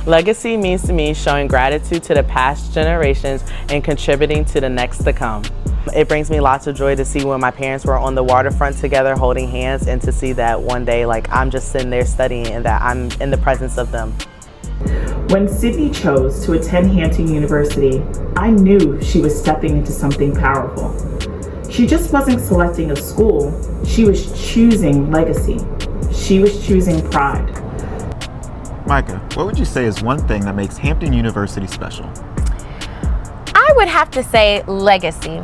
Legacy means to me showing gratitude to the past generations and contributing to the next to come. It brings me lots of joy to see when my parents were on the waterfront together holding hands, and to see that one day I'm just sitting there studying and that I'm in the presence of them. When Sydney chose to attend Hampton University, I knew she was stepping into something powerful. She just wasn't selecting a school, she was choosing legacy. She was choosing pride. Micah, what would you say is one thing that makes Hampton University special? I would have to say legacy.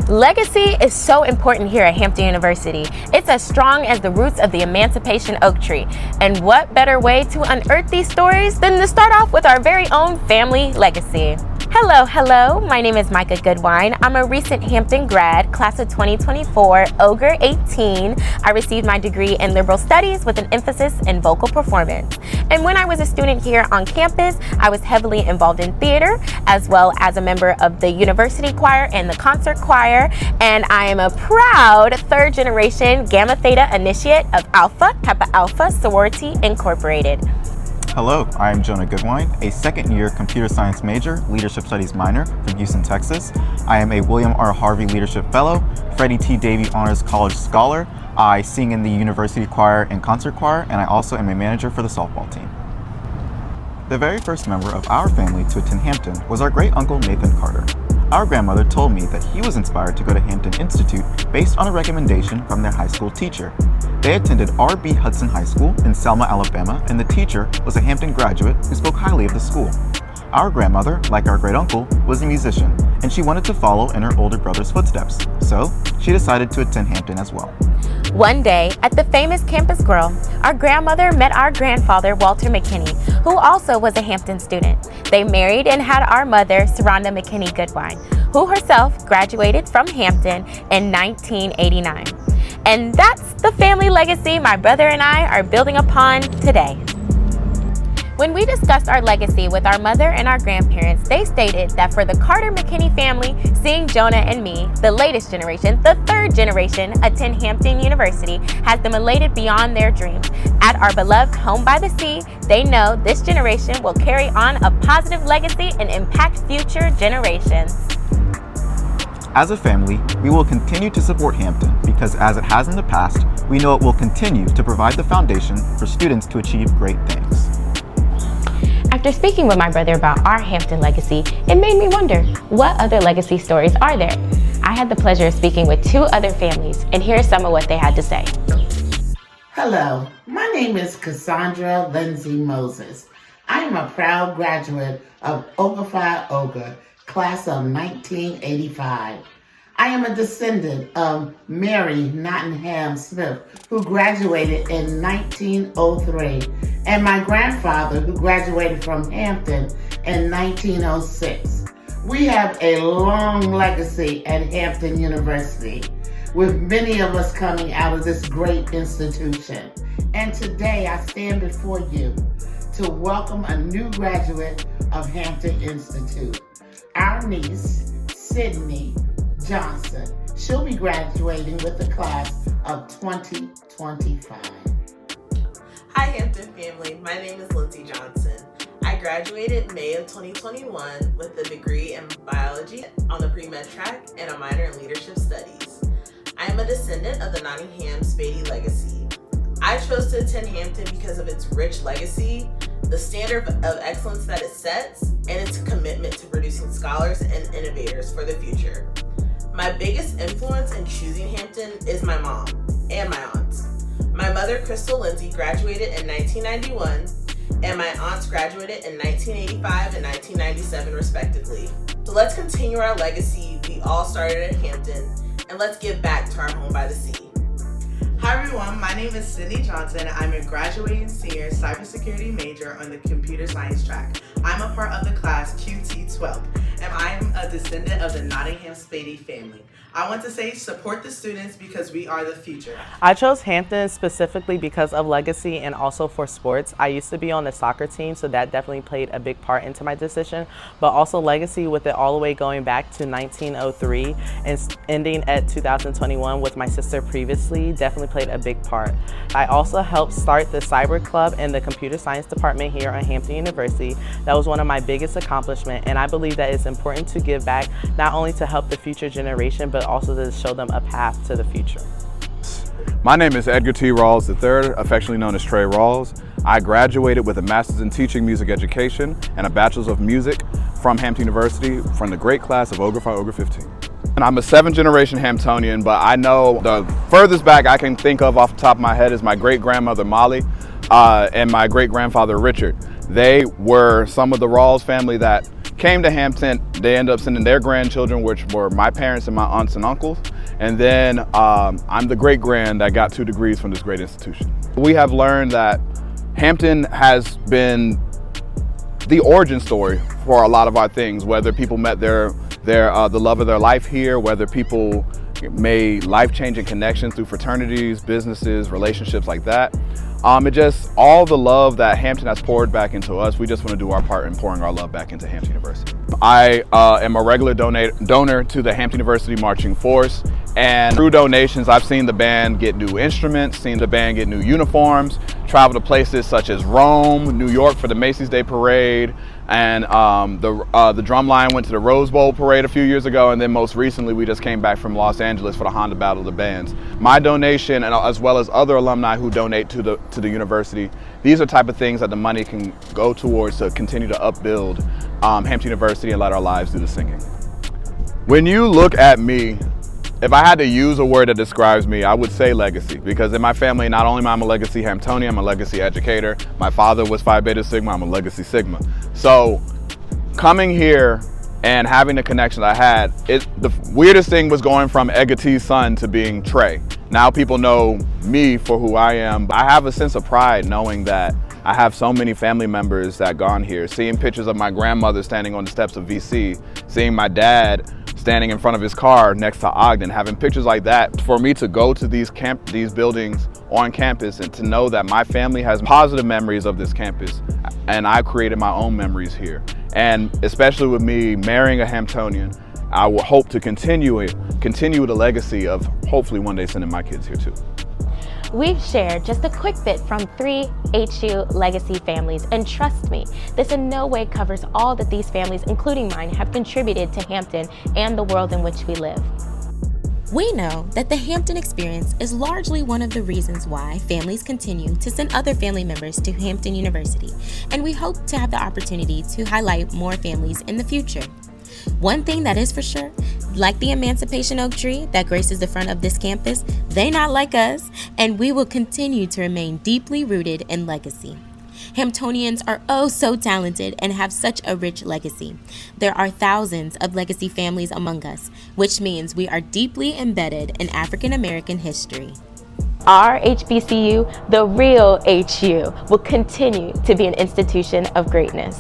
Legacy is so important here at Hampton University. It's as strong as the roots of the Emancipation Oak Tree. And what better way to unearth these stories than to start off with our very own family legacy. Hello, my name is Micah Goodwine. I'm a recent Hampton grad, class of 2024, Ogre 18. I received my degree in liberal studies with an emphasis in vocal performance. And when I was a student here on campus, I was heavily involved in theater, as well as a member of the university choir and the concert choir. And I am a proud third generation Gamma Theta initiate of Alpha Kappa Alpha Sorority Incorporated. Hello, I am Jonah Goodwine, a second-year computer science major, leadership studies minor from Houston, Texas. I am a William R. Harvey Leadership Fellow, Freddie T. Davie Honors College Scholar. I sing in the university choir and concert choir, and I also am a manager for the softball team. The very first member of our family to attend Hampton was our great-uncle Nathan Carter. Our grandmother told me that he was inspired to go to Hampton Institute based on a recommendation from their high school teacher. They attended R.B. Hudson High School in Selma, Alabama, and the teacher was a Hampton graduate who spoke highly of the school. Our grandmother, like our great-uncle, was a musician, and she wanted to follow in her older brother's footsteps, so she decided to attend Hampton as well. One day, at the famous Campus Grill, our grandmother met our grandfather, Walter McKinney, who also was a Hampton student. They married and had our mother, Saranda McKinney Goodwine, who herself graduated from Hampton in 1989. And that's the family legacy my brother and I are building upon today. When we discussed our legacy with our mother and our grandparents, they stated that for the Carter McKinney family, seeing Jonah and me, the latest generation, the third generation, attend Hampton University has them elated beyond their dreams. At our beloved home by the sea, they know this generation will carry on a positive legacy and impact future generations. As a family, we will continue to support Hampton because, as it has in the past, we know it will continue to provide the foundation for students to achieve great things. After speaking with my brother about our Hampton legacy, it made me wonder, what other legacy stories are there? I had the pleasure of speaking with two other families, and here's some of what they had to say. Hello, my name is Cassandra Lindsay Moses. I am a proud graduate of Ogre Phi Ogre, class of 1985. I am a descendant of Mary Nottingham Smith, who graduated in 1903, and my grandfather, who graduated from Hampton in 1906. We have a long legacy at Hampton University, with many of us coming out of this great institution. And today I stand before you to welcome a new graduate of Hampton Institute, our niece, Sydney Johnson. She'll be graduating with the class of 2025. Hi Hampton family, my name is Lindsay Johnson. I graduated May of 2021 with a degree in biology on the pre-med track and a minor in leadership studies. I am a descendant of the Nottingham Spady legacy. I chose to attend Hampton because of its rich legacy, the standard of excellence that it sets, and its commitment to producing scholars and innovators for the future. My biggest influence in choosing Hampton is my mom and my aunts. My mother, Crystal Lindsay, graduated in 1991, and my aunts graduated in 1985 and 1997 respectively. So let's continue our legacy we all started at Hampton, and let's give back to our home by the sea. Hi everyone, my name is Sydney Johnson. I'm a graduating senior cybersecurity major on the computer science track. I'm a part of the class QT12. and I'm a descendant of the Nottingham Spady family. I want to say support the students because we are the future. I chose Hampton specifically because of legacy and also for sports. I used to be on the soccer team, so that definitely played a big part into my decision, but also legacy with it all the way going back to 1903 and ending at 2021 with my sister previously definitely played a big part. I also helped start the Cyber Club and the Computer Science Department here at Hampton University. That was one of my biggest accomplishments, and I believe that it's important to give back not only to help the future generation, but also to show them a path to the future. My name is Edgar T. Rawls III, affectionately known as Trey Rawls. I graduated with a Master's in Teaching Music Education and a Bachelor's of Music from Hampton University from the great class of Ogre 5, Ogre 15. And I'm a 7th generation Hamptonian, but I know the furthest back I can think of off the top of my head is my great-grandmother Molly and my great-grandfather Richard. They were some of the Rawls family that came to Hampton. They ended up sending their grandchildren, which were my parents and my aunts and uncles. And then I'm the great-grand that got 2 degrees from this great institution. We have learned that Hampton has been the origin story for a lot of our things, whether people met the love of their life here, whether people made life-changing connections through fraternities, businesses, relationships like that. It just, all the love that Hampton has poured back into us, we just want to do our part in pouring our love back into Hampton University. I am a regular donor to the Hampton University Marching Force, and through donations, I've seen the band get new instruments, seen the band get new uniforms, travel to places such as Rome, New York for the Macy's Day Parade, and the drum line went to the Rose Bowl Parade a few years ago, and then most recently we just came back from Los Angeles for the Honda Battle of the Bands. My donation, and as well as other alumni who donate to the university, these are type of things that the money can go towards to continue to upbuild Hampton University and let our lives do the singing. When you look at me, if I had to use a word that describes me, I would say legacy, because in my family, not only am I a legacy Hamptonian, I'm a legacy educator. My father was Phi Beta Sigma, I'm a legacy Sigma. So coming here and having the connection I had, the weirdest thing was going from Edgar T's son to being Trey. Now people know me for who I am. I have a sense of pride knowing that I have so many family members that gone here, seeing pictures of my grandmother standing on the steps of VC, seeing my dad standing in front of his car next to Ogden, having pictures like that. For me to go to these buildings on campus and to know that my family has positive memories of this campus, and I created my own memories here. And especially with me marrying a Hamptonian, I will hope to continue the legacy of hopefully one day sending my kids here too. We've shared just a quick bit from 3 HU legacy families, and trust me, this in no way covers all that these families, including mine, have contributed to Hampton and the world in which we live. We know that the Hampton experience is largely one of the reasons why families continue to send other family members to Hampton University, and we hope to have the opportunity to highlight more families in the future. One thing that is for sure, like the Emancipation Oak Tree that graces the front of this campus, they not like us, and we will continue to remain deeply rooted in legacy. Hamptonians are oh so talented and have such a rich legacy. There are thousands of legacy families among us, which means we are deeply embedded in African American history. Our HBCU, the real HU, will continue to be an institution of greatness.